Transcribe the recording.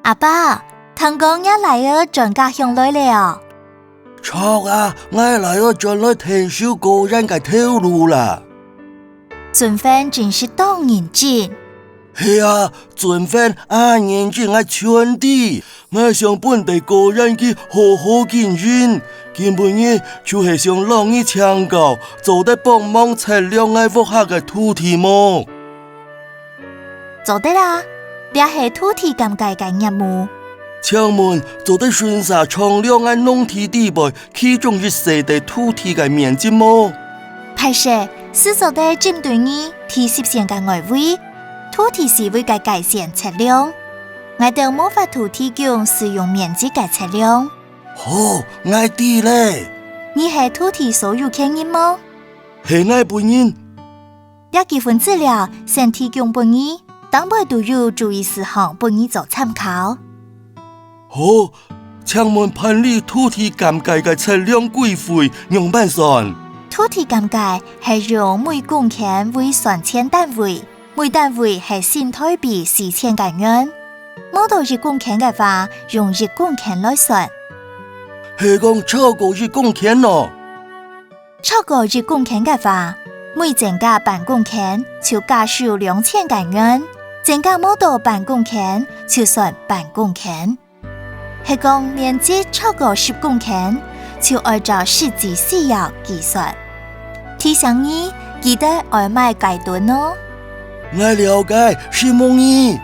阿爸，聽講一嚟咗專家上來了。錯啊，我嚟咗專來聽小個人嘅透露啦。準分真是當認真。係啊，準分認真嘅全地，我想本地個人去好好經營。根本呢就是想讓你請教，做得幫忙測量我屋下嘅土地麼？做得啦，這係土地監界嘅業務。請問做得巡查測量我農地地內其中一些的土地嘅面積麼？拍攝是做得針對你地實線嘅外圍，土地是為嘅界線測量，我哋冇法土地公使用面積嘅測量。好，我知咧。你係土地所有權人麼？係我本人。這幾份資料先提供本人，當背都有注意事項本人做參考。好，請問判理土地監界嘅測量規費用辦算？土地監界係用每公頃為3000單位，每單位係新台幣4000元元。冇到1公頃嘅話，用1公頃來算。係講超過1公頃咯。超過1公頃嘅話，每增加半公頃就加收2000元元，增加冇到半公頃就算半公頃。係講面積超過10公頃，就按照實際需要計算。提醒你記得要買界墩哦。我了解，是夢兒。